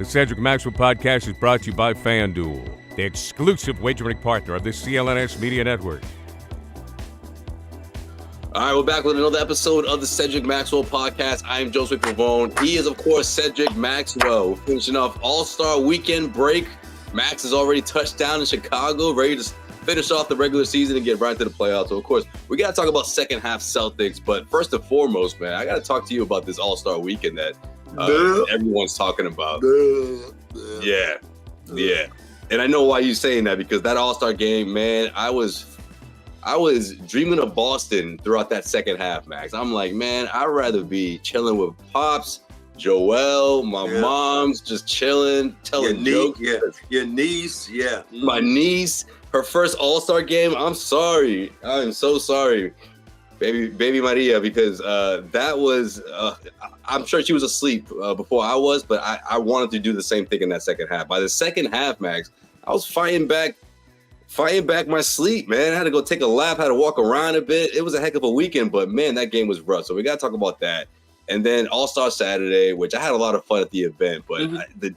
The Cedric Maxwell podcast is brought to you by FanDuel, the exclusive wagering partner of the CLNS Media Network. All right, we're back with another episode of the Cedric Maxwell podcast. I am Josue Pavone. He is, of course, Cedric Maxwell. We're finishing off All-Star Weekend break. Max is already touched down in Chicago, ready to finish off the regular season and get right into the playoffs. So, of course, we got to talk about second half Celtics. But first and foremost, man, I got to talk to you about this All-Star Weekend that everyone's talking about. Yeah. And I know why you're saying that, because that All-Star game, man, I was dreaming of Boston throughout that second half, Max. I'm like, man, I'd rather be chilling with Pops, Joel, my mom's just chilling, telling jokes. Your niece, My niece, her first All-Star game. I'm sorry. I'm so sorry, baby Maria, because that was, I'm sure she was asleep before I was, but I wanted to do the same thing in that second half. By the second half, Max, I was fighting back my sleep, man. I had to go take a lap, had to walk around a bit. It was a heck of a weekend, but man, that game was rough. So we got to talk about that. And then All-Star Saturday, which I had a lot of fun at the event, but the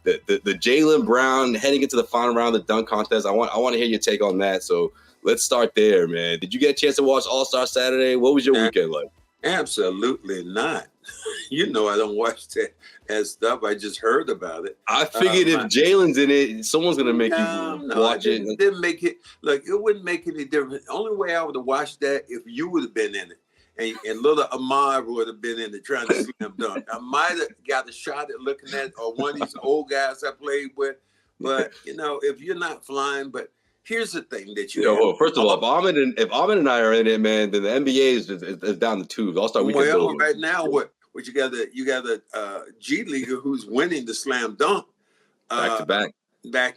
Jaylen Brown heading into the final round of the dunk contest, I want to hear your take on that. So let's start there, man. Did you get a chance to watch All-Star Saturday? What was your weekend like? Absolutely not. You know I don't watch that stuff. I just heard about it. I figured if Jalen's in it, someone's going to make you watch it. It didn't make it. Look, it wouldn't make any difference. The only way I would have watched that if you would have been in it. And little Ahmad would have been in it trying to slam dunk. I might have got a shot at looking at or one of these old guys I played with. But, you know, if you're not flying, but here's the thing that you well, first of all, if Ahmed and I are in it, man, then the NBA is down the tubes. All-Star Weekend. Well, right now, what you got a G Leaguer who's winning the slam dunk back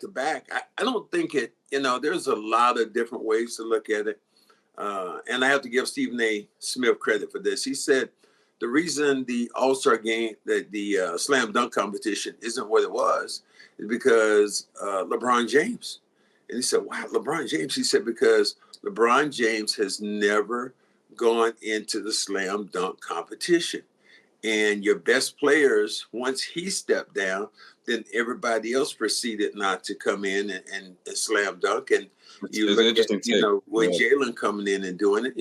to back. I don't think it. You know, there's a lot of different ways to look at it, and I have to give Stephen A. Smith credit for this. He said the reason the All-Star game, the slam dunk competition, isn't what it was is because LeBron James. And he said, wow, LeBron James. He said, because LeBron James has never gone into the slam dunk competition. And your best players, once he stepped down, then everybody else proceeded not to come in and slam dunk. And you look at, with Jalen coming in and doing it,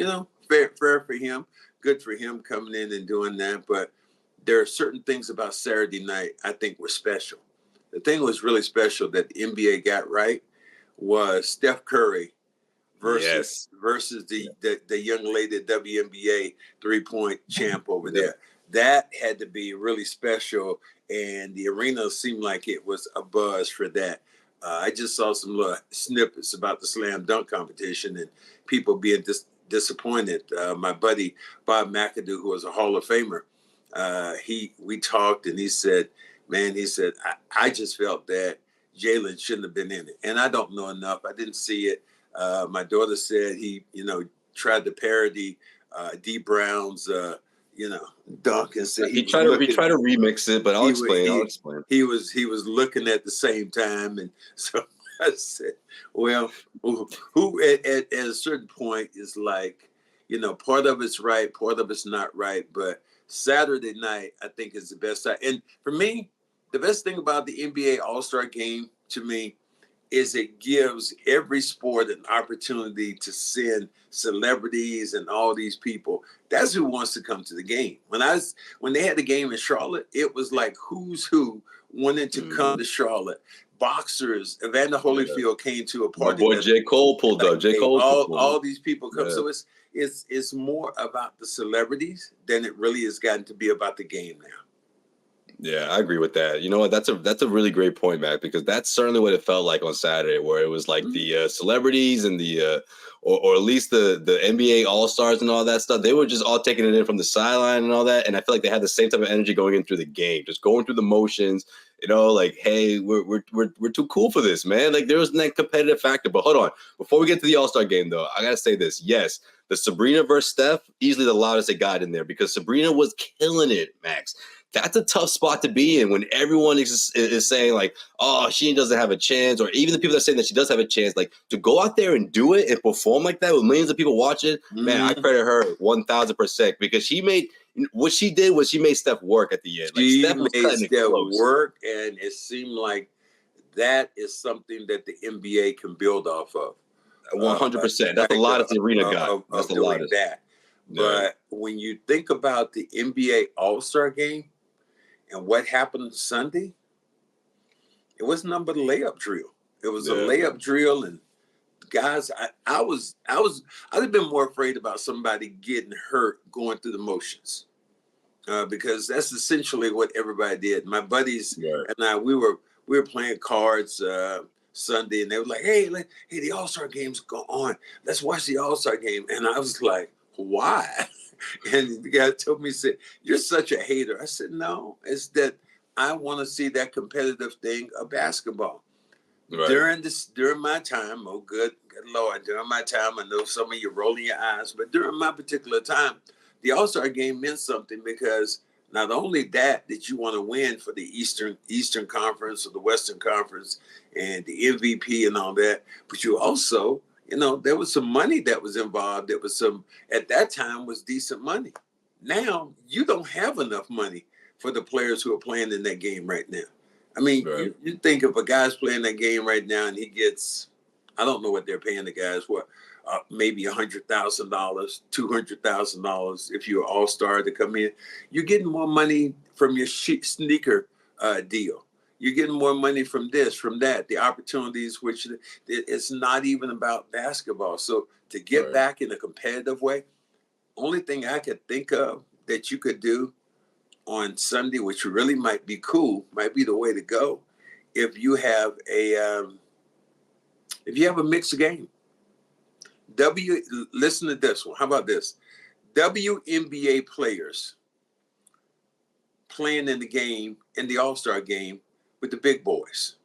fair for him, good for him coming in and doing that. But there are certain things about Saturday night I think were special. The thing was really special that the NBA got right was Steph Curry versus the young lady WNBA 3-point champ over there. That had to be really special, and the arena seemed like it was a buzz for that. I just saw some little snippets about the slam dunk competition and people being disappointed. My buddy Bob McAdoo, who was a Hall of Famer, we talked, and he said, I just felt that Jalen shouldn't have been in it. And I don't know enough. I didn't see it. My daughter said he, tried to parody D. Brown's, dunk and said he tried to remix it, but I'll explain. He was looking at the same time. And so I said, well, who at a certain point is like, part of it's right, part of it's not right. But Saturday night, I think, is the best time. And for me, the best thing about the NBA All-Star Game to me is it gives every sport an opportunity to send celebrities and all these people. That's who wants to come to the game. When they had the game in Charlotte, it was like who's who wanted to come to Charlotte. Boxers, Evander Holyfield came to a party. My boy J. Cole pulled up. All these people come. So it's more about the celebrities than it really has gotten to be about the game now. Yeah, I agree with that. You know what? That's a really great point, Mac, because that's certainly what it felt like on Saturday, where it was like the celebrities and the or at least the NBA All-Stars and all that stuff. They were just all taking it in from the sideline and all that. And I feel like they had the same type of energy going in through the game, just going through the motions, like, hey, we're too cool for this, man. Like, there was that competitive factor. But hold on. Before we get to the All-Star game, though, I got to say this. Yes, the Sabrina versus Steph, easily the loudest it got in there because Sabrina was killing it, Max. That's a tough spot to be in when everyone is saying like, oh, she doesn't have a chance, or even the people that are saying that she does have a chance, like to go out there and do it and perform like that with millions of people watching, man, I credit her 1,000% because she made what she did was she made Steph work at the end. Like, She Steph was made cutting it Steph close. work, and it seemed like that is something that the NBA can build off of. 100%. That's the loudest the arena got. That's the loudest. That. But when you think about the NBA All-Star game and what happened Sunday, it wasn't nothing but a layup drill. It was a layup drill, and guys, I'd have been more afraid about somebody getting hurt going through the motions, because that's essentially what everybody did. My buddies and I, we were playing cards Sunday, and they were like, "Hey, the All-Star game's going on. Let's watch the All-Star game." And I was like, "Why?" And the guy told me, he said, "You're such a hater." I said, "No, it's that I want to see that competitive thing of basketball." Right. During my time, oh good Lord, during my time, I know some of you rolling your eyes, but during my particular time, the All-Star game meant something, because not only that you want to win for the Eastern Conference or the Western Conference and the MVP and all that, but you also, there was some money that was involved. There was at that time was decent money. Now you don't have enough money for the players who are playing in that game right now. I mean, you think if a guy's playing that game right now and he gets, I don't know what they're paying the guys, maybe $100,000, $200,000 if you're an all-star to come in. You're getting more money from your sneaker deal. You're getting more money from this, from that, the opportunities, which it's not even about basketball. So to get back in a competitive way, only thing I could think of that you could do on Sunday, which really might be cool, might be the way to go, if you have a mixed game. Listen to this one. How about this? WNBA players playing in the game, in the All-Star game with the big boys.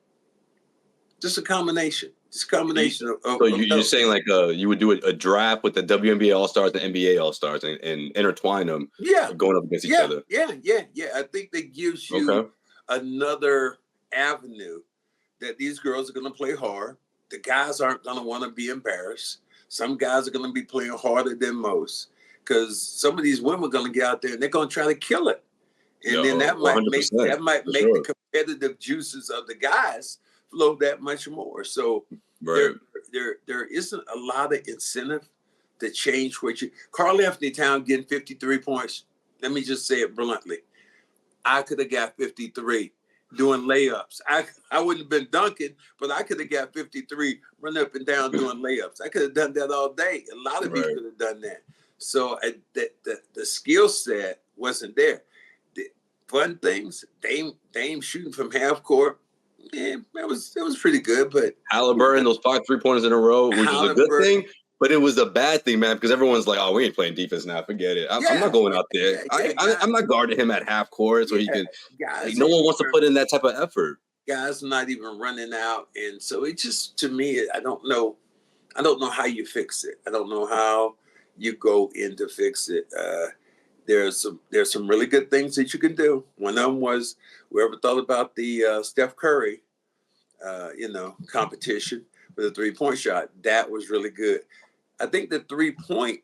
Just a combination. Just a combination of So you're saying like you would do a draft with the WNBA All-Stars and NBA All-Stars and intertwine them going up against each other. Yeah. I think that gives you another avenue that these girls are going to play hard. The guys aren't going to want to be embarrassed. Some guys are going to be playing harder than most, because some of these women are going to get out there and they're going to try to kill it. And then that might make the competitive juices of the guys flow that much more. So there isn't a lot of incentive to change what you. Karl Anthony Towns getting 53 points. Let me just say it bluntly. I could have got 53 doing layups. I wouldn't have been dunking, but I could have got 53 running up and down doing layups. I could have done that all day. A lot of people could have done that. So the skill set wasn't there. The fun things, Dame shooting from half court. Yeah, it was pretty good, but Halliburton, those 5 3-pointers in a row, which was a good thing, but it was a bad thing, man, because everyone's like, "Oh, we ain't playing defense now. Forget it. I'm not going out there. I'm not guarding him at half court, so he can." No one wants to put in that type of effort. Guys not even running out, and so it just, to me, I don't know how you fix it. I don't know how you go in to fix it. There's some really good things that you can do. One of them was, whoever thought about the Steph Curry, competition with a 3-point shot. That was really good. I think the 3-point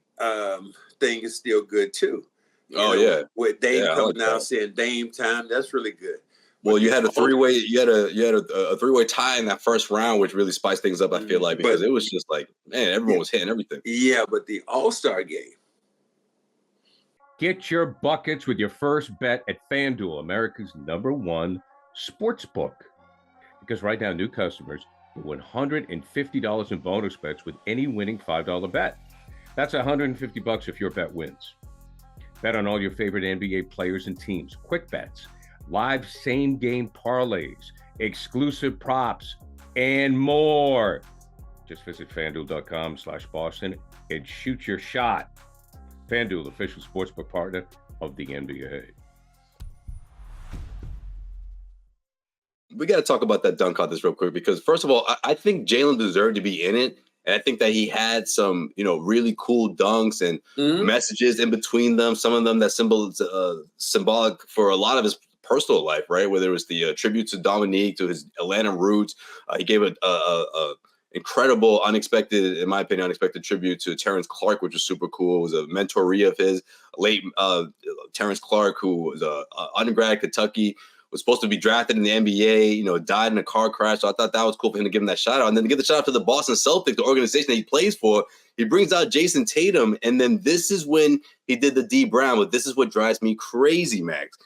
thing is still good too. With Dame coming out saying Dame time, that's really good. Well, you had a three-way. You had a three-way tie in that first round, which really spiced things up. I feel like, because it was just like, man, everyone was hitting everything. Yeah, but the All-Star game. Get your buckets with your first bet at FanDuel, America's #1 sportsbook. Because right now, new customers get $150 in bonus bets with any winning $5 bet. That's $150 if your bet wins. Bet on all your favorite NBA players and teams, quick bets, live same-game parlays, exclusive props, and more. Just visit FanDuel.com/Boston and shoot your shot. FanDuel, official sportsbook partner of the NBA. We got to talk about that dunk contest real quick, because first of all, I think Jalen deserved to be in it. And I think that he had some, really cool dunks and messages in between them. Some of them that symbolic for a lot of his personal life, right? Whether it was the tribute to Dominique, to his Atlanta roots. He gave an incredible, unexpected, in my opinion, unexpected tribute to Terrence Clark, which was super cool. It was a mentoree of his, late Terrence Clark, who was a undergrad at Kentucky, was supposed to be drafted in the NBA, died in a car crash. So I thought that was cool for him to give him that shout out. And then to give the shout out to the Boston Celtics, the organization that he plays for, he brings out Jason Tatum. And then this is when he did the D Brown. But this is what drives me crazy, Max.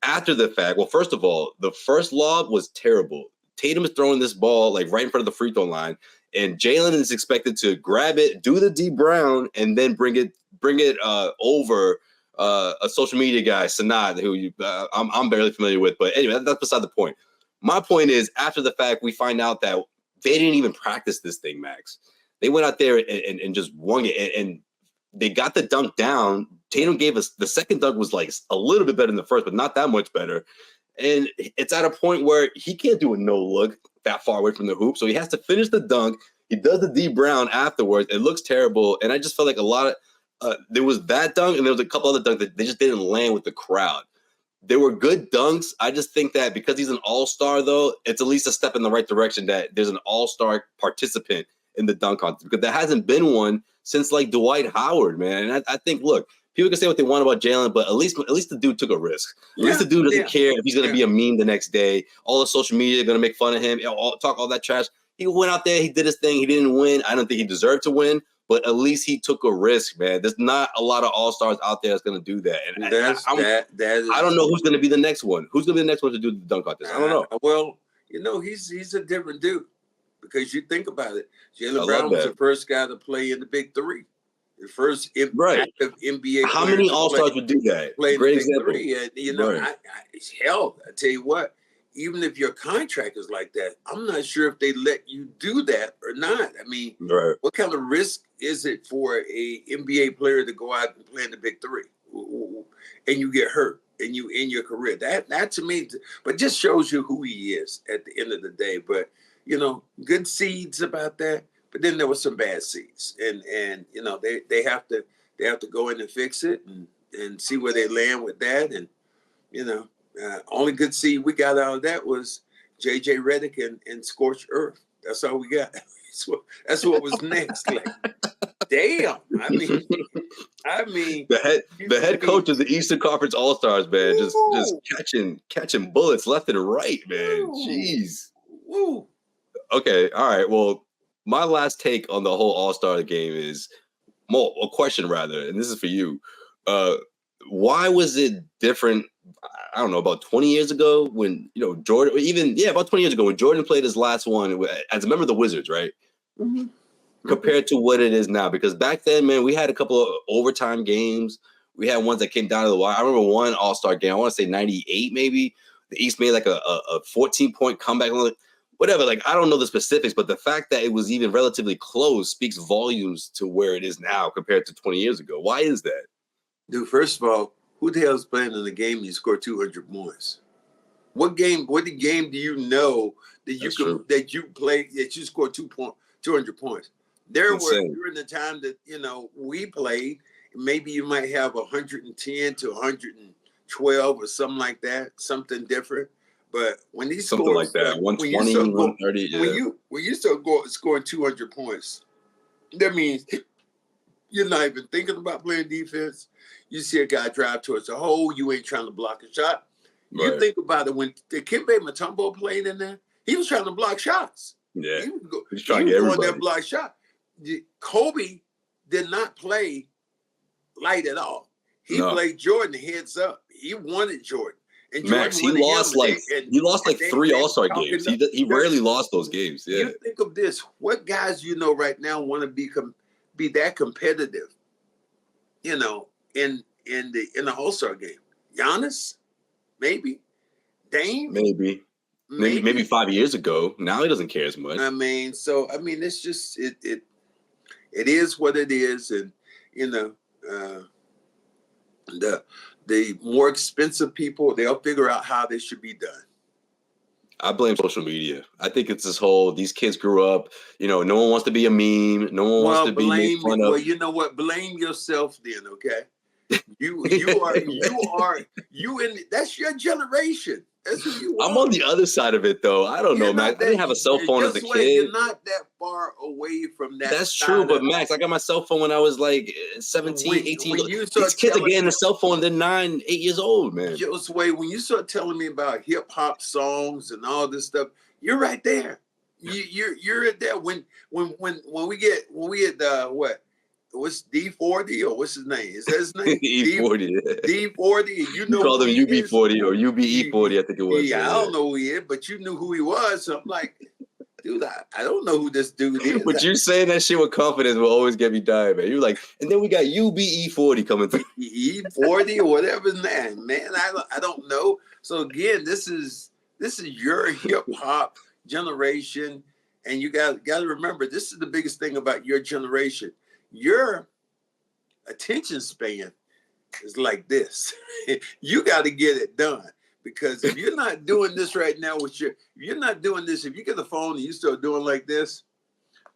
After the fact, well, first of all, the first lob was terrible. Tatum is throwing this ball like right in front of the free throw line, and Jalen is expected to grab it, do the D Brown, and then bring it over a social media guy, Sanad, who I'm barely familiar with. But anyway, that's beside the point. My point is, after the fact, we find out that they didn't even practice this thing, Max. They went out there and just won it, and they got the dunk down. Tatum gave us the second dunk was like a little bit better than the first, but not that much better. And it's at a point where he can't do a no look that far away from the hoop, so he has to finish the dunk. He does the D Brown afterwards. It looks terrible, and I just felt like a lot of there was that dunk, and there was a couple other dunks that they just didn't land with the crowd. They were good dunks. I just think that because he's an all-star, though, it's at least a step in the right direction that there's an all-star participant in the dunk contest, because there hasn't been one since like Dwight Howard, man. And I think, look, people can say what they want about Jalen, but at least the dude took a risk. At least the dude doesn't care if he's going to be a meme the next day. All the social media are going to make fun of him, talk all that trash. He went out there, he did his thing. He didn't win. I don't think he deserved to win, but at least he took a risk, man. There's not a lot of all-stars out there that's going to do that. And I don't know who's going to be the next one. Who's going to be the next one to do the dunk contest? I don't know. Well, he's a different dude, because you think about it. Jalen Brown was the first guy to play in the Big Three. The first active NBA. How many all-stars would do that? Great example. I tell you what, even if your contract is like that, I'm not sure if they let you do that or not. I mean, what kind of risk is it for a NBA player to go out and play in the Big Three and you get hurt and you end your career? That to me, but just shows you who he is at the end of the day. But good seeds about that. But then there were some bad seeds, and they have to go in and fix it and see where they land with that. And only good seed we got out of that was JJ Redick and Scorched Earth. That's all we got. That's what was next. Like, damn. I mean, the head coach of the Eastern Conference All Stars, man, just catching bullets left and right, man. Jeez. Woo. Okay, all right. Well, my last take on the whole All-Star game is a question rather, and this is for you. Why was it different? I don't know, about 20 years ago when, Jordan, about 20 years ago when Jordan played his last one as a member of the Wizards, right? Mm-hmm. Compared to what it is now. Because back then, man, we had a couple of overtime games. We had ones that came down to the wire. I remember one All-Star game, I want to say 98 maybe. The East made like a 14-point comeback. Whatever, like, I don't know the specifics, but the fact that it was even relatively close speaks volumes to where it is now compared to 20 years ago. Why is that? Dude, first of all, who the hell is playing in the game and you score 200 points? What game do you know that you scored 200 points? There were during the time that we played, maybe you might have 110 to 112 or something like that, something different. But when these something scores, like that, 120, 130, when you start scoring 200 points, that means you're not even thinking about playing defense. You see a guy drive towards the hole, you ain't trying to block a shot. Right. You think about it, when Dikembe Mutombo played in there, he was trying to block shots. Yeah, he was trying to get everybody. That block shot. Kobe did not play light at all. He played Jordan heads up. He wanted Jordan. And Max, he lost like 3 All-Star games. He rarely lost those games. Yeah. You think of this: what guys right now want to be that competitive? In the All-Star game, Giannis, maybe, Dame, maybe 5 years ago. Now he doesn't care as much. It's just it is what it is, and the more expensive people, they'll figure out how this should be done. I blame social media. I think it's this whole, these kids grew up, no one wants to be a meme. No one wants to be made fun of. Well, you know what? Blame yourself then, okay? That's your generation. That's who you are. I'm on the other side of it, though. I don't know, Max. I didn't have a cell phone as a kid. You're not that far away from that. That's true, but Max, I got my cell phone when I was like 17, 18. These kids are getting a cell phone, they're 9, 8 years old, man. Josue, when you start telling me about hip hop songs and all this stuff, you're right there. You're there when we get what? What's D40 or what's his name? Is that his name? E40. D40. You know, called him UB40 or UBE40, I think it was. Yeah, I don't know who he is, but you knew who he was. So I'm like, dude, I don't know who this dude is. But you saying that shit with confidence will always get me dying, man. You're like, and then we got UBE40 coming through. E40 or whatever his name, man. I don't know. So again, this is your hip hop generation, and you got to remember, this is the biggest thing about your generation. Your attention span is like this. You got to get it done, because if you're not doing this right now if you get the phone and you start doing like this,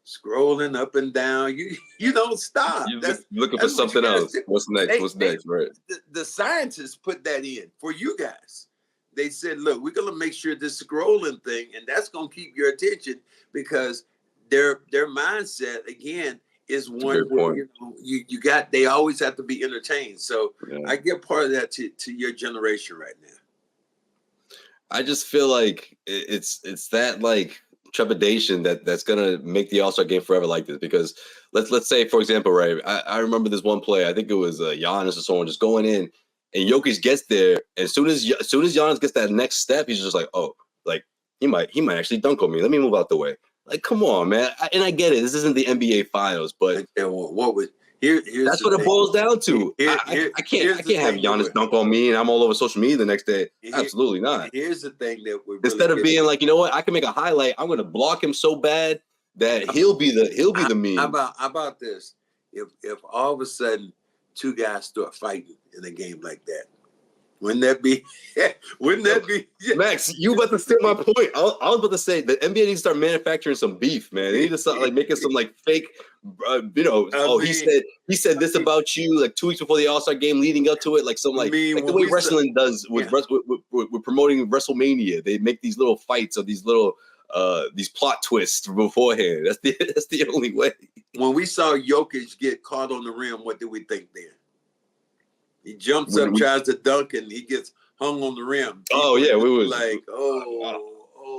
scrolling up and down, you don't stop. You're looking for something else. What's next? Right. The scientists put that in for you guys. They said, look, we're going to make sure this scrolling thing, and that's going to keep your attention, because their mindset, again, is one where they always have to be entertained. So yeah. I get part of that to your generation right now. I just feel like it's that like trepidation that's gonna make the All-Star game forever like this. Because let's say, for example, right, I remember this one play. I think it was Giannis or someone just going in, and Jokic gets there, and as soon as Giannis gets that next step, he's just like, oh, like he might actually dunk on me. Let me move out the way. Like, come on, man. I get it. This isn't the NBA Finals, but here's that's what it boils down to. I can't have Giannis dunk on me and I'm all over social media the next day. Absolutely not. Here's the thing that we're instead of being like, you know what, I can make a highlight. I'm going to block him so bad that he'll be the meme. How about this? If all of a sudden two guys start fighting in a game like that, wouldn't that be? Yeah. Max, you about to steal my point. I was about to say the NBA needs to start manufacturing some beef, man. They need to start like making some like fake, he said this about you like 2 weeks before the All-Star game, leading up to it, like some like the way wrestling does with promoting WrestleMania. They make these little fights or these little these plot twists beforehand. That's the only way. When we saw Jokic get caught on the rim, what did we think then? He jumps up, tries to dunk, and he gets hung on the rim. Oh yeah, we was like,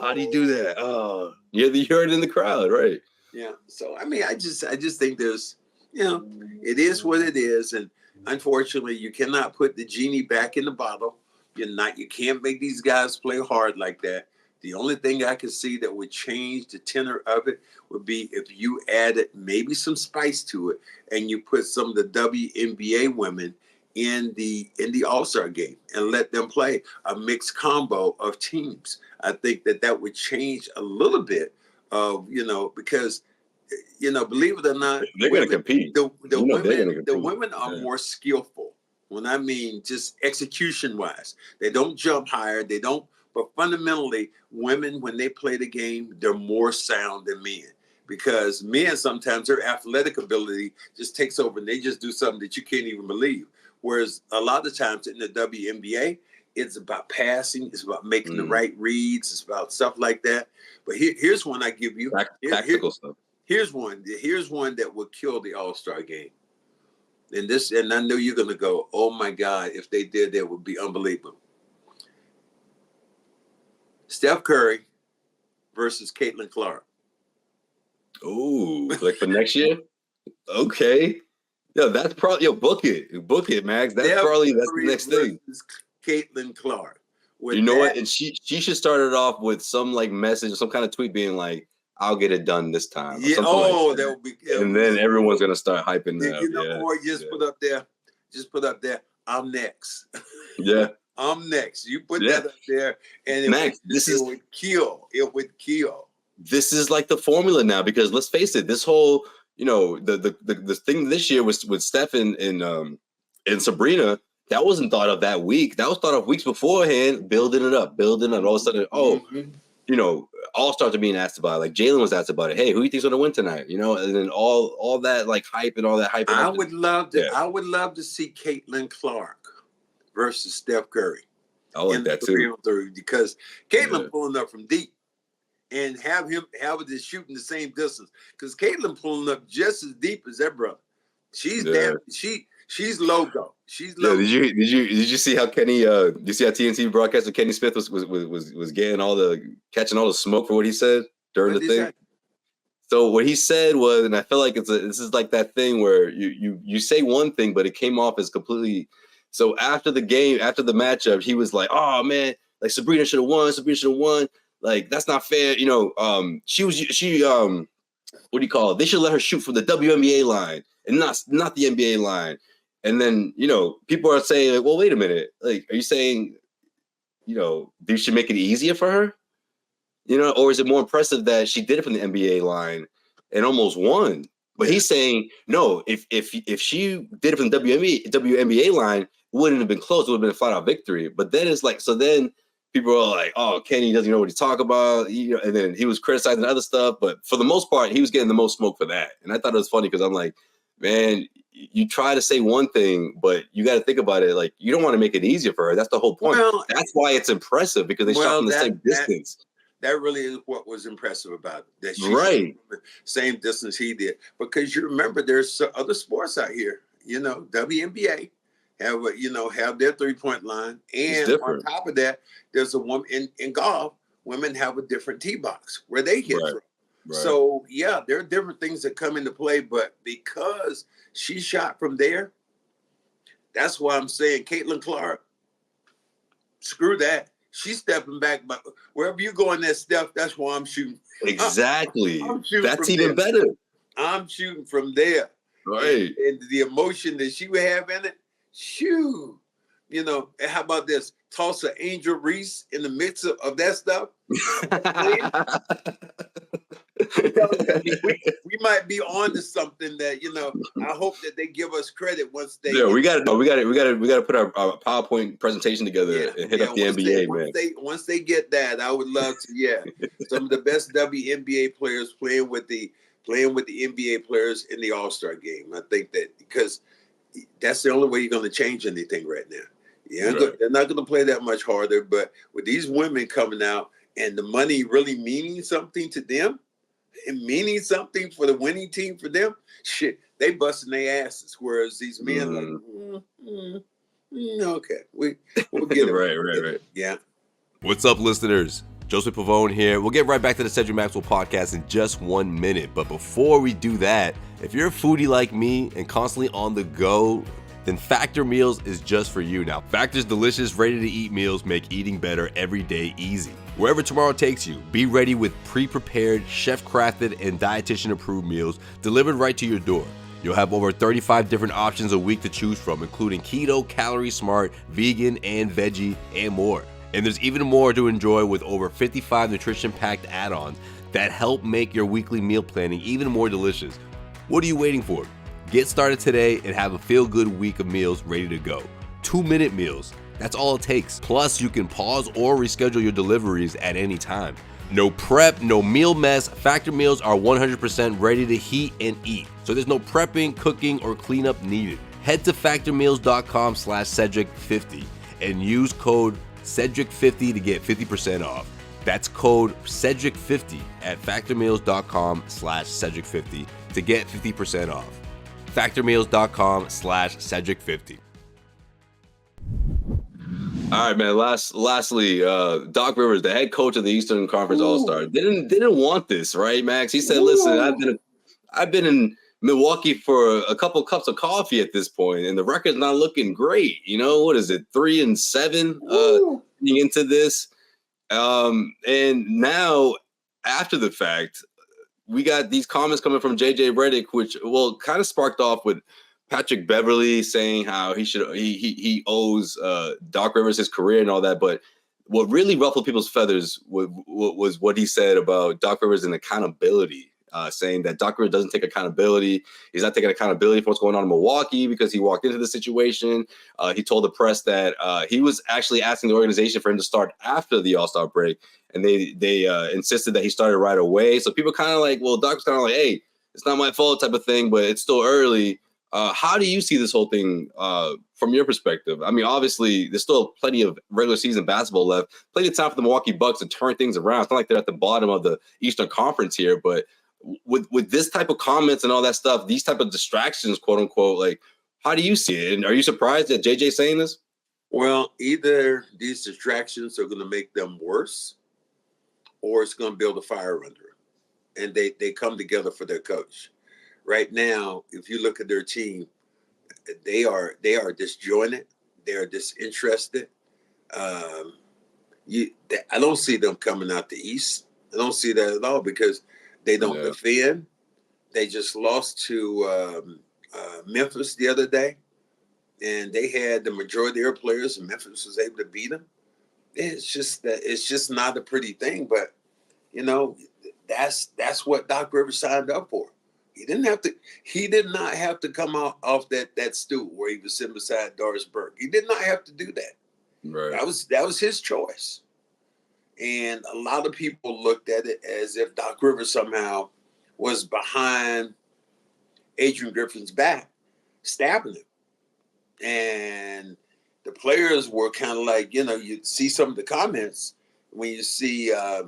how do you do that? Oh, yeah, you heard it in the crowd, right? Yeah. So I mean, I just think there's, it is what it is, and unfortunately, you cannot put the genie back in the bottle. You can't make these guys play hard like that. The only thing I can see that would change the tenor of it would be if you added maybe some spice to it, and you put some of the WNBA women in the All-Star game and let them play a mixed combo of teams. I think that would change a little bit of, because, believe it or not, they're going to compete. The women are more skillful. When I mean just execution-wise, they don't jump higher. But fundamentally, women, when they play the game, they're more sound than men. Because men, sometimes their athletic ability just takes over and they just do something that you can't even believe. Whereas a lot of times in the WNBA, it's about passing, it's about making the right reads, it's about stuff like that. But here's one I give you. Tactical stuff. Here's one that will kill the All-Star game. And I know you're gonna go, oh my God, if they did that, would be unbelievable. Steph Curry versus Caitlin Clark. Oh, like for next year? Okay. Yo, that's probably book it, Max. That's the next thing. Caitlin Clark. You know what? And she should start it off with some like message or some kind of tweet being like, "I'll get it done this time." Yeah. That would be. And then everyone's gonna start hyping that. Or just put up there. I'm next. Yeah. I'm next. You put that up there, and Max, it would kill. It would kill. This is like the formula now, because let's face it, this whole the thing this year was with Steph and Sabrina, that wasn't thought of that week. That was thought of weeks beforehand, building it up. All of a sudden, All-Stars are being asked about it. Like Jalen was asked about it. Hey, who do you think's gonna win tonight? And then all that like hype and all that hype. I would love to see Caitlin Clark versus Steph Curry. I like that too. 3-on-3 because Caitlin pulling up from deep and have it just shooting the same distance because Caitlin pulling up just as deep as that brother. She's she's logo. She's logo. Yeah, did you see how Kenny? You see how TNT broadcaster Kenny Smith was getting catching all the smoke for what he said during the thing? So what he said was, and I feel like this is like that thing where you say one thing, but it came off as completely. So after the game, after the matchup, he was like, "Oh man, like Sabrina should have won. Sabrina should have won. Like that's not fair. You know, she what do you call it? They should let her shoot from the WNBA line and not the NBA line." And then, you know, people are saying, like, well, wait a minute. Like, are you saying, you know, you should make it easier for her? You know, or is it more impressive that she did it from the NBA line and almost won? But he's saying, no, if she did it from the WNBA line, it wouldn't have been close. It would have been a flat-out victory. But then it's like, so then people are like, oh, Kenny doesn't know what he's talking about. You know, and then he was criticizing other stuff. But for the most part, he was getting the most smoke for that. And I thought it was funny because I'm like, man, you try to say one thing, but you got to think about it. Like, you don't want to make it easier for her. That's the whole point. Well, that's why it's impressive because they shot from the same distance. That really is what was impressive about it. That she right. The same distance he did. Because you remember there's other sports out here, you know, WNBA have their 3-point line. And on top of that, there's a woman in golf, women have a different tee box where they hit from. Right. So, yeah, there are different things that come into play, but because she shot from there, that's why I'm saying Caitlin Clark, screw that. She's stepping back, but wherever you go in that step, that's where I'm shooting. Exactly. That's even better. I'm shooting from there. Right. And the emotion that she would have in it, shoo. You know, and how about this? Toss an Angel Reese in the mix of that stuff. we might be on to something that, you know, I hope that they give us credit once they. Yeah, we got to put our PowerPoint presentation together and hit up the NBA, man. Once they get that, I would love to. Some of the best WNBA players playing with the NBA players in the All-Star game. I think that because that's the only way you're going to change anything right now. Yeah, right. They're not going to play that much harder, but with these women coming out and the money really meaning something to them and meaning something for the winning team for them, shit, they busting their asses. Whereas these men okay, we'll get it. right. Yeah. What's up, listeners? Josue Pavone here. We'll get right back to the Cedric Maxwell podcast in just 1 minute. But before we do that, if you're a foodie like me and constantly on the go, then Factor Meals is just for you now. Factor's delicious, ready-to-eat meals make eating better every day easy. Wherever tomorrow takes you, be ready with pre-prepared, chef-crafted, and dietitian-approved meals delivered right to your door. You'll have over 35 different options a week to choose from, including keto, calorie smart, vegan, and veggie, and more. And there's even more to enjoy with over 55 nutrition-packed add-ons that help make your weekly meal planning even more delicious. What are you waiting for? Get started today and have a feel-good week of meals ready to go. 2-minute meals, that's all it takes. Plus, you can pause or reschedule your deliveries at any time. No prep, no meal mess. Factor meals are 100% ready to heat and eat. So there's no prepping, cooking, or cleanup needed. Head to factormeals.com/Cedric50 and use code Cedric50 to get 50% off. That's code Cedric50 at factormeals.com/Cedric50 to get 50% off. factormeals.com/Cedric50. All right, man. Lastly, Doc Rivers, the head coach of the Eastern Conference All-Star, didn't want this, right, Max? He said, "Listen, I've been in Milwaukee for a couple cups of coffee at this point, and the record's not looking great. You know, what is it, 3-7 into this? And now after the fact, we got these comments coming from JJ Redick, which kind of sparked off with Patrick Beverley saying how he owes Doc Rivers his career and all that. But what really ruffled people's feathers was what he said about Doc Rivers and accountability, saying that Doc Rivers doesn't take accountability. He's not taking accountability for what's going on in Milwaukee because he walked into the situation. He told the press that he was actually asking the organization for him to start after the All-Star break, and they insisted that he started right away. So people kind of like, well, Doc's kind of like, hey, it's not my fault type of thing, but it's still early. How do you see this whole thing from your perspective? I mean, obviously, there's still plenty of regular season basketball left, plenty of time for the Milwaukee Bucks to turn things around. It's not like they're at the bottom of the Eastern Conference here, but with this type of comments and all that stuff, these type of distractions, quote unquote, like, how do you see it? And are you surprised that JJ saying this? Well, either these distractions are going to make them worse, or it's going to build a fire under them. And they come together for their coach. Right now, if you look at their team, they are disjointed. They are disinterested. I don't see them coming out the East. I don't see that at all because they don't defend. They just lost to Memphis the other day, and they had the majority of their players, and Memphis was able to beat them. It's just not a pretty thing, but that's what Doc Rivers signed up for. He did not have to come off that stool where he was sitting beside Doris Burke. He did not have to do that. Right. That was his choice. And a lot of people looked at it as if Doc Rivers somehow was behind Adrian Griffin's back, stabbing him. And the players were kind of like, you see some of the comments when you see, I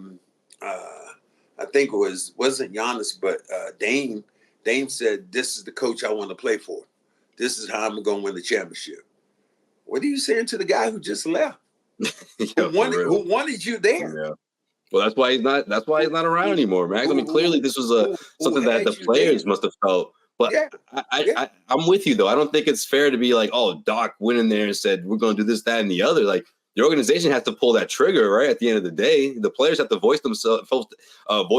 think it wasn't Giannis, but Dame. Dame said, "This is the coach I want to play for. This is how I'm going to win the championship." What are you saying to the guy who just left? Who wanted you there? Yeah. Well, that's why he's not around anymore, Max. I mean, clearly this was something that the players must have felt. But I'm with you, though. I don't think it's fair to be like, oh, Doc went in there and said, we're going to do this, that, and the other. Like, the organization has to pull that trigger, right? At the end of the day, the players have to voice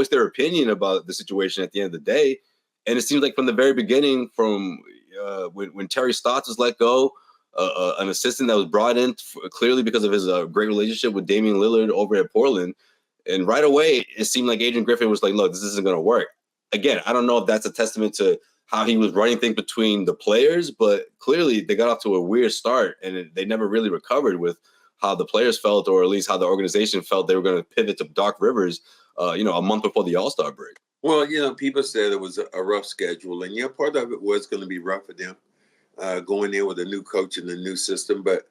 their opinion about the situation at the end of the day. And it seems like from the very beginning, from when Terry Stotts was let go, an assistant that was brought in clearly because of his great relationship with Damian Lillard over at Portland. And right away, it seemed like Adrian Griffin was like, look, this isn't going to work. Again, I don't know if that's a testament to how he was running things between the players, but clearly they got off to a weird start and they never really recovered with how the players felt, or at least how the organization felt they were going to pivot to Doc Rivers, a month before the All-Star break. Well, people said it was a rough schedule, and part of it was going to be rough for them going in with a new coach and a new system. But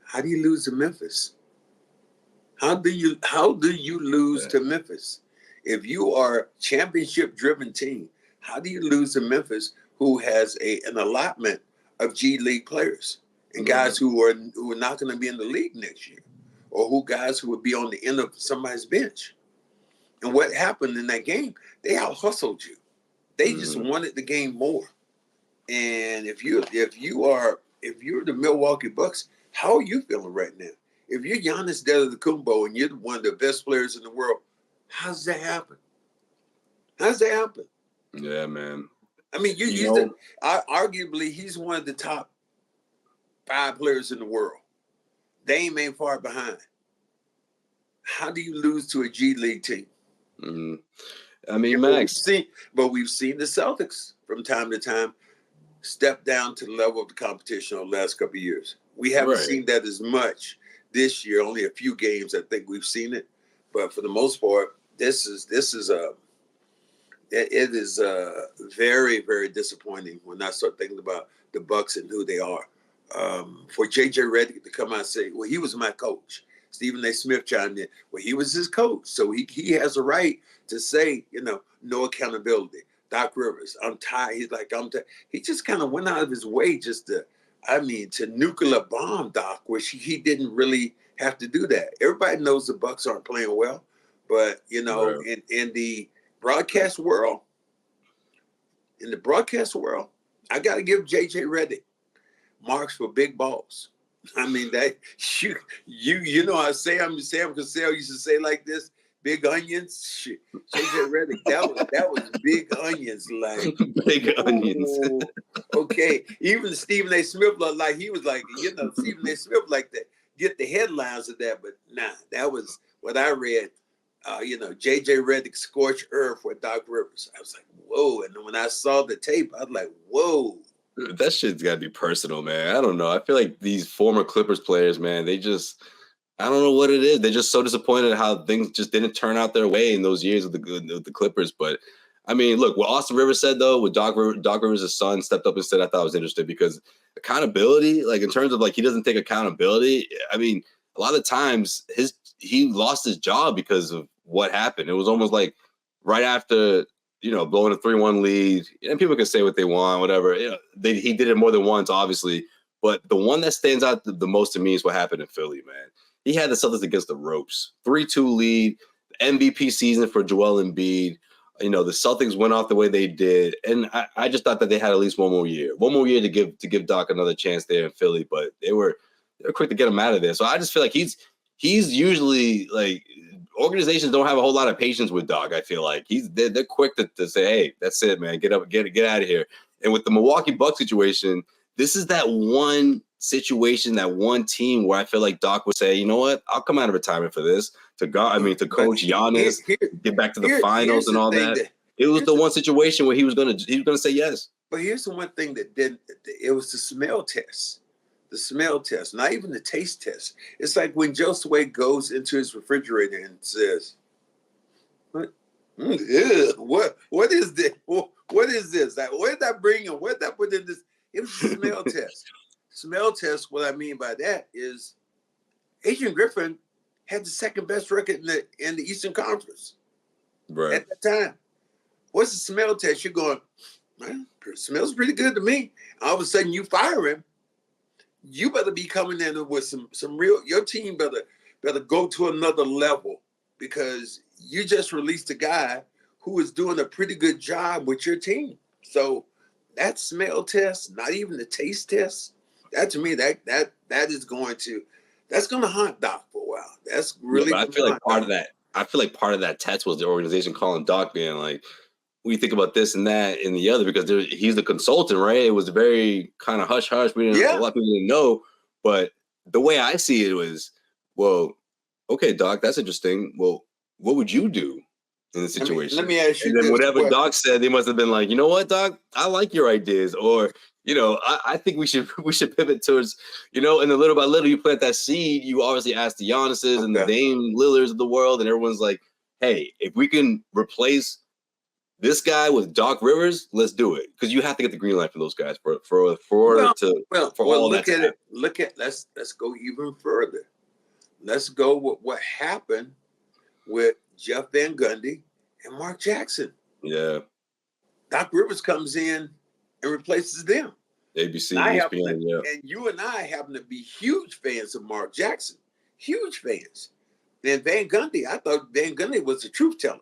how do you lose to Memphis? How do you lose to Memphis? If you are a championship-driven team, how do you lose to Memphis, who has an allotment of G League players and guys who are not going to be in the league next year, or guys who would be on the end of somebody's bench? And what happened in that game? They out-hustled you. They just wanted the game more. And if you're the Milwaukee Bucks, how are you feeling right now? If you're Giannis Antetokounmpo and you're one of the best players in the world, how does that happen? Yeah, man. I mean, arguably he's one of the top 5 players in the world. Dame ain't far behind. How do you lose to a G League team? Mm-hmm. I mean, Max. We've seen the Celtics from time to time step down to the level of the competition over the last couple of years. We haven't seen that as much this year. Only a few games I think we've seen it, but for the most part, it is very, very disappointing when I start thinking about the Bucks and who they are. For JJ Redick to come out and say, "Well, he was my coach." Stephen A. Smith chimed in. Well, he was his coach, so he has a right to say, no accountability. Doc Rivers, I'm tired. He's like, I'm tired. He just kind of went out of his way just to nuclear bomb Doc, which he didn't really have to do that. Everybody knows the Bucks aren't playing well, but in the broadcast world, I got to give JJ Redick marks for big balls. I mean, that I say I'm Sam Cassell used to say like this, big onions. Shit. JJ Redick, that was big onions, like big onions. Okay. Even Stephen A. Smith like he was like, Stephen A. Smith like that. Get the headlines of that, but nah, that was what I read. JJ Redick scorched earth with Doc Rivers. I was like, whoa. And when I saw the tape, I was like, whoa. That shit's got to be personal, man. I don't know. I feel like these former Clippers players, man, I don't know what it is. They're just so disappointed how things just didn't turn out their way in those years of the Clippers. But I mean, look, what Austin Rivers said, though, with Doc Rivers' son stepped up and said, I thought was interesting because accountability, like in terms of like he doesn't take accountability. I mean, a lot of times he lost his job because of what happened. It was almost like right after, blowing a 3-1 lead, and people can say what they want, whatever. He did it more than once, obviously. But the one that stands out the most to me is what happened in Philly, man. He had the Celtics against the ropes. 3-2 lead, MVP season for Joel Embiid. The Celtics went off the way they did. And I just thought that they had at least one more year to give Doc another chance there in Philly. But they were quick to get him out of there. So I just feel like he's usually like organizations don't have a whole lot of patience with Doc. I feel like they're quick to say, hey, that's it, man. Get up, get out of here. And with the Milwaukee Bucks situation, this is that one situation, that one team where I feel like Doc would say, you know what, I'll come out of retirement for this to coach Giannis, get back to the finals and all that. It was the one situation where he was gonna say yes. But here's the one thing that didn't. It was the smell test. The smell test, not even the taste test. It's like when Josue goes into his refrigerator and says, "What? What is this? What is this? Like, where did I bring him? Where did I put in this?" It was a smell test. Smell test, what I mean by that is Adrian Griffin had the second best record in the Eastern Conference. Right. At that time. What's the smell test? You're going, man, it smells pretty good to me. All of a sudden you fire him. You better be coming in with some real, your team better go to another level because you just released a guy who is doing a pretty good job with your team. So that smell test, not even the taste test, that to me, that's going to haunt Doc for a while. That's really. I feel like part of that test was the organization calling Doc, being like, "We think about this and that and the other," because he's the consultant, right? It was very kind of hush hush. A lot of people didn't know, but the way I see it was, well, okay, Doc, that's interesting. Well, what would you do in the situation? Let me ask you. And then whatever Doc said, they must have been like, you know what, Doc, I like your ideas, or I think we should pivot towards, and then little by little you plant that seed. You obviously ask the Giannis's and the Dame Lillards of the world, and everyone's like, hey, if we can replace this guy with Doc Rivers, let's do it, because you have to get the green light for those guys for all that. Let's go even further. Let's go with what happened with Jeff Van Gundy and Mark Jackson. Yeah. Doc Rivers comes in and replaces them. ABC, ESPN, and you and I happen to be huge fans of Mark Jackson. Huge fans. And Van Gundy, I thought Van Gundy was the truth teller.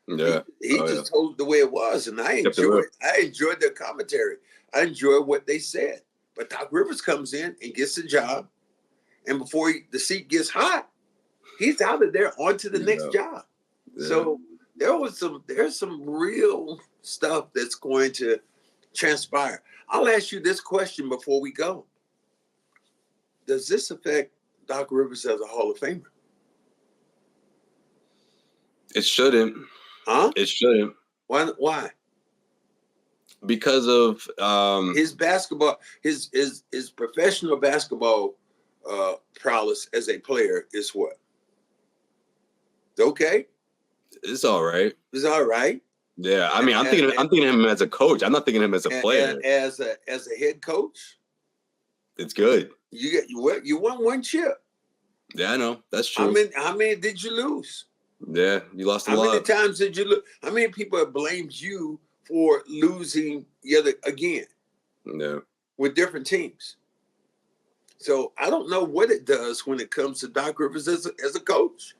Yeah. He just told the way it was, and I enjoyed it. I enjoyed their commentary. I enjoyed what they said. But Doc Rivers comes in and gets the job, and before the seat gets hot, he's out of there onto the next job. Yeah. So there's some real stuff that's going to transpire. I'll ask you this question before we go. Does this affect Doc Rivers as a Hall of Famer? It shouldn't. Huh? It shouldn't. Why? Because of his basketball, his professional basketball prowess as a player is what? Okay. It's all right. It's all right. Yeah, I mean, I'm thinking of him as a coach. I'm not thinking of him as a player. As a head coach, it's good. You won one chip. Yeah, I know. That's true. How many did you lose? Yeah, you lost a lot. How many times did you lose? How many people have blamed you for losing again? Yeah. With different teams. So I don't know what it does when it comes to Doc Rivers as a coach.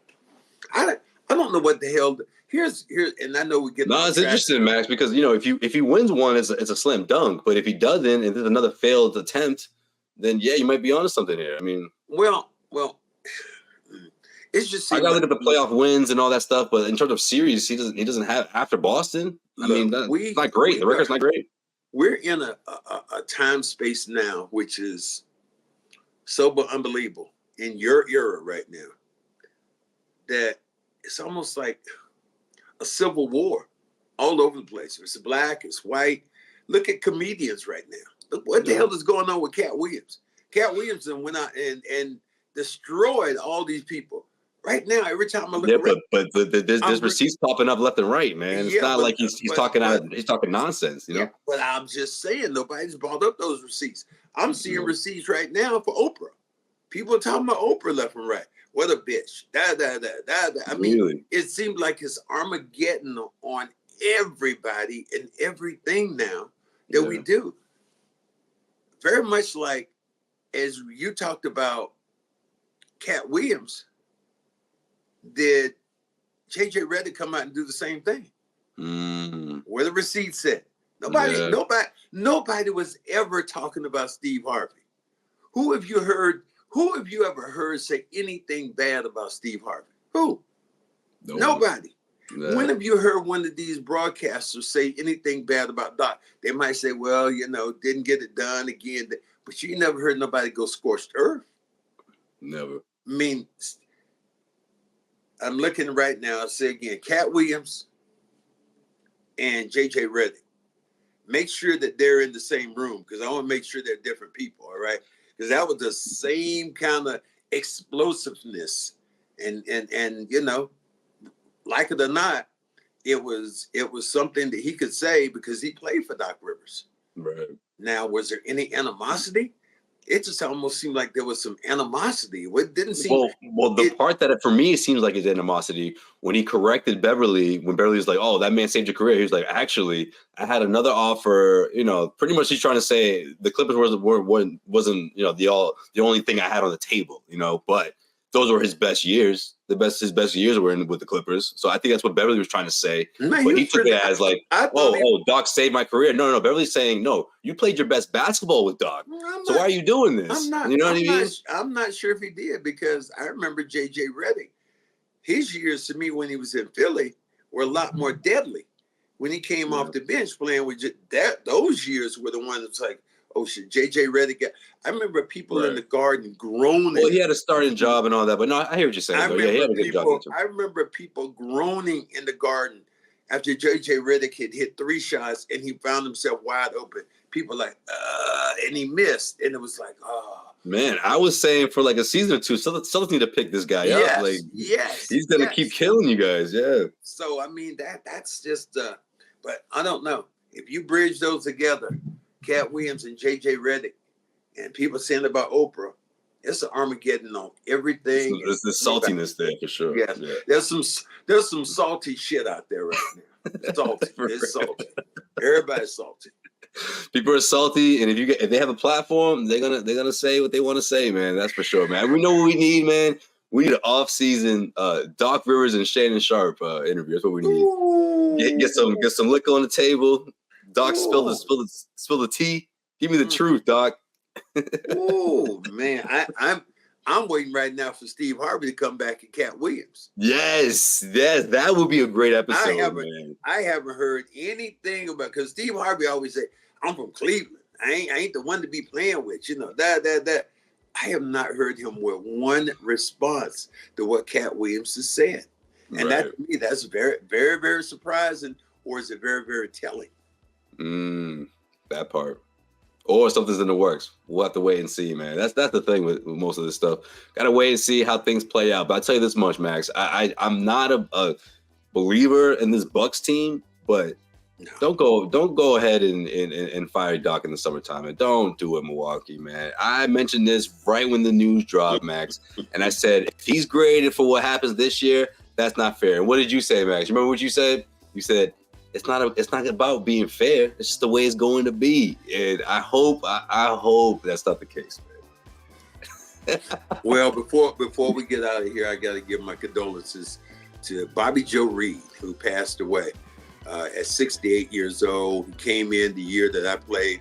I don't know what the hell. Here's and I know we get. No, it's interesting, Max, because if he wins one, it's a slam dunk. But if he doesn't, and there's another failed attempt, then yeah, you might be onto something here. I mean, well, it's just. I gotta look at the playoff wins and all that stuff, but in terms of series, he doesn't have after Boston. It's not great. The record's not great. We're in a time space now, which is so unbelievable in your era right now, that it's almost like a civil war all over the place. It's black, it's white. Look at comedians right now. Look what the hell is going on with Cat Williams. Cat Williams went out and destroyed all these people. Right now, every time I look around, but there's receipts popping up left and right, man. It's not like he's talking nonsense, you know. But I'm just saying, nobody's brought up those receipts. I'm seeing receipts right now for Oprah. People are talking about Oprah left and right. What a bitch! I mean, it seems like it's Armageddon on everybody and everything now that we do. Very much like as you talked about Cat Williams. Did JJ Redick come out and do the same thing? Where the receipts at? Nobody was ever talking about Steve Harvey. Who have you ever heard say anything bad about Steve Harvey? Who? Nobody. No. When have you heard one of these broadcasters say anything bad about Doc? They might say, well, didn't get it done again. But you never heard nobody go scorched earth. Never. I mean, I'm looking right now. I'll say again, Cat Williams and JJ Redick. Make sure that they're in the same room because I want to make sure they're different people, all right? Because that was the same kind of explosiveness. And like it or not, it was something that he could say because he played for Doc Rivers. Right. Now, was there any animosity? It just almost seemed like there was some animosity. It didn't seem. Well, the part that for me it seems like it's animosity when he corrected Beverly. When Beverly was like, "Oh, that man saved your career," he was like, "Actually, I had another offer." Pretty much he's trying to say the Clippers wasn't the only thing I had on the table. But those were his best years. His best years were in with the Clippers. So I think that's what Beverly was trying to say. But he took it as like, Doc saved my career. No. Beverly's saying, no, you played your best basketball with Doc. So why are you doing this? I'm not sure if he did because I remember JJ Redick. His years to me when he was in Philly were a lot more deadly. When he came off the bench playing with those years were the ones that's like, oh shit, JJ Redick. I remember people in the Garden groaning. Well, he had a starting job and all that, but no, I hear what you're saying. He had a good job. I remember people groaning in the Garden after JJ Redick had hit 3 shots and he found himself wide open. People like, and he missed, and it was like, Man, I was saying for like a season or two, Celtics need to pick this guy up. Like, he's gonna keep killing you guys. Yeah. So I mean that's just. But I don't know if you bridge those together. Cat Williams and JJ Redick, and people saying about Oprah, it's an Armageddon on everything. There's the saltiness there for sure. Yes. Yeah. There's some salty shit out there right now. It's salty. Everybody's salty. People are salty, and if they have a platform, they're gonna say what they want to say, man. That's for sure, man. We know what we need, man. We need an off-season Doc Rivers and Shannon Sharp interview. That's what we need. Get some liquor on the table. Doc, spill the tea. Give me the truth, Doc. Oh man, I'm waiting right now for Steve Harvey to come back and Cat Williams. Yes, that would be a great episode. I haven't heard anything about because Steve Harvey always say, "I'm from Cleveland. I ain't the one to be playing with." That. I have not heard him with one response to what Cat Williams has said, and that to me that's very, very, very surprising, or is it very, very telling? That part. Or something's in the works. We'll have to wait and see, man. That's the thing with most of this stuff. Gotta wait and see how things play out. But I'll tell you this much, Max. I'm not a believer in this Bucks team, but don't go ahead and fire Doc in the summertime. And don't do it, Milwaukee, man. I mentioned this right when the news dropped, Max. And I said, if he's graded for what happens this year, that's not fair. And what did you say, Max? You remember what you said? You said, it's not about being fair. It's just the way it's going to be. And I hope that's not the case, man. Well, before we get out of here, I got to give my condolences to Bobby Joe Reed, who passed away at 68 years old. He came in the year that I played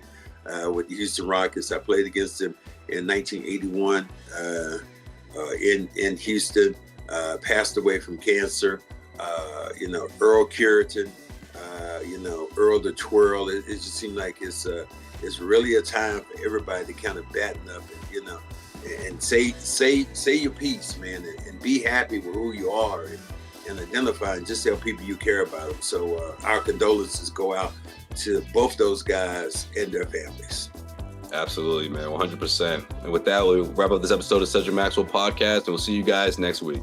with the Houston Rockets. I played against him in 1981 in Houston. Passed away from cancer. Earl Curitan. Earl the Twirl. It just seemed like it's really a time for everybody to kind of batten up and say your piece, man, and be happy with who you are and identify and just tell people you care about them. So our condolences go out to both those guys and their families. Absolutely, man, 100%. And with that, we'll wrap up this episode of Cedric Maxwell Podcast, and we'll see you guys next week.